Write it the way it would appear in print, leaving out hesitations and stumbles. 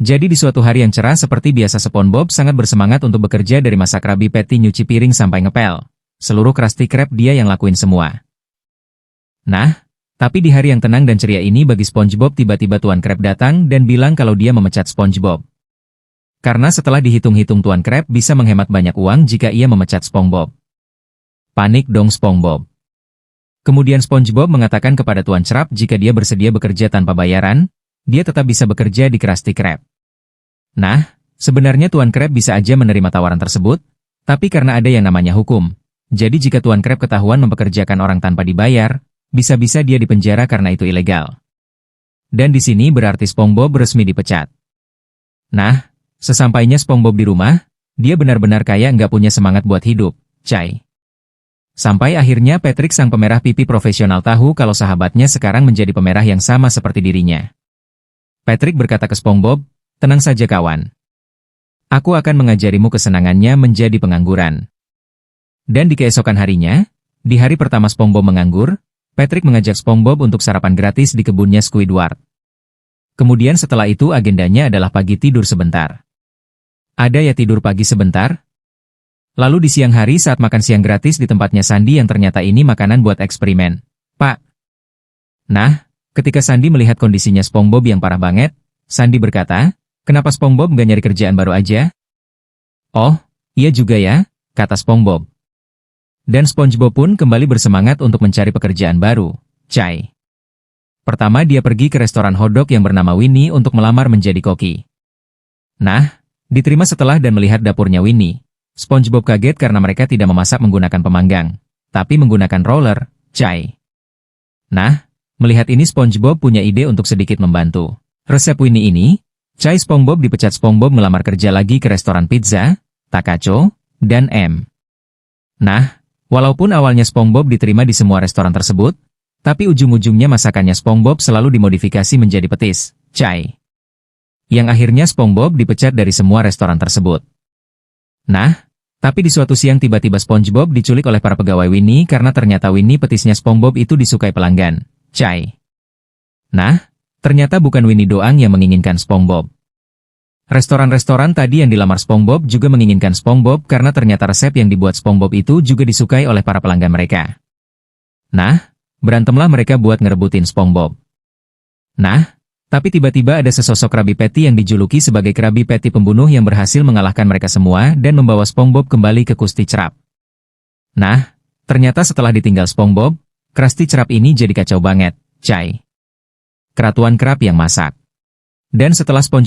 Jadi di suatu hari yang cerah seperti biasa SpongeBob sangat bersemangat untuk bekerja dari masak Krabby Patty nyuci piring sampai ngepel. Seluruh Krusty Krab dia yang lakuin semua. Nah, tapi di hari yang tenang dan ceria ini bagi SpongeBob tiba-tiba Tuan Krab datang dan bilang kalau dia memecat SpongeBob. Karena setelah dihitung-hitung Tuan Krab bisa menghemat banyak uang jika ia memecat SpongeBob. Panik dong SpongeBob. Kemudian SpongeBob mengatakan kepada Tuan Krab jika dia bersedia bekerja tanpa bayaran, dia tetap bisa bekerja di Krusty Krab. Nah, sebenarnya Tuan Krab bisa aja menerima tawaran tersebut, tapi karena ada yang namanya hukum. Jadi jika Tuan Krab ketahuan mempekerjakan orang tanpa dibayar, bisa-bisa dia dipenjara karena itu ilegal. Dan di sini berarti SpongeBob resmi dipecat. Nah, sesampainya SpongeBob di rumah, dia benar-benar kayak nggak punya semangat buat hidup, cai. Sampai akhirnya Patrick sang pemerah pipi profesional tahu kalau sahabatnya sekarang menjadi pemerah yang sama seperti dirinya. Patrick berkata ke SpongeBob, "Tenang saja kawan. Aku akan mengajarimu kesenangannya menjadi pengangguran." Dan di keesokan harinya, di hari pertama SpongeBob menganggur, Patrick mengajak SpongeBob untuk sarapan gratis di kebunnya Squidward. Kemudian setelah itu agendanya adalah pagi tidur sebentar. Ada ya tidur pagi sebentar? Lalu di siang hari saat makan siang gratis di tempatnya Sandy yang ternyata ini makanan buat eksperimen. Pak. Nah, ketika Sandy melihat kondisinya SpongeBob yang parah banget, Sandy berkata, "Kenapa SpongeBob nggak nyari kerjaan baru aja?" "Oh, iya juga ya," kata SpongeBob. Dan SpongeBob pun kembali bersemangat untuk mencari pekerjaan baru, cai. Pertama dia pergi ke restoran hotdog yang bernama Winnie untuk melamar menjadi koki. Nah, diterima setelah dan melihat dapurnya Winnie. SpongeBob kaget karena mereka tidak memasak menggunakan pemanggang, tapi menggunakan roller, cai. Nah, melihat ini SpongeBob punya ide untuk sedikit membantu. Resep Winnie ini, cai SpongeBob dipecat SpongeBob melamar kerja lagi ke restoran pizza, Takacho, dan M. Nah, walaupun awalnya SpongeBob diterima di semua restoran tersebut, tapi ujung-ujungnya masakannya SpongeBob selalu dimodifikasi menjadi petis, cai. Yang akhirnya SpongeBob dipecat dari semua restoran tersebut. Nah, tapi di suatu siang tiba-tiba SpongeBob diculik oleh para pegawai Winnie karena ternyata Winnie petisnya SpongeBob itu disukai pelanggan, cai. Nah, ternyata bukan Winnie doang yang menginginkan SpongeBob. Restoran-restoran tadi yang dilamar SpongeBob juga menginginkan SpongeBob karena ternyata resep yang dibuat SpongeBob itu juga disukai oleh para pelanggan mereka. Nah, berantemlah mereka buat ngerebutin SpongeBob. Nah, tapi tiba-tiba ada sesosok Krabby Patty yang dijuluki sebagai Krabby Patty pembunuh yang berhasil mengalahkan mereka semua dan membawa SpongeBob kembali ke Krusty Krab. Nah, ternyata setelah ditinggal SpongeBob, Krusty Krab ini jadi kacau banget, cai. Keratuan Krab yang masak. Dan setelah SpongeBob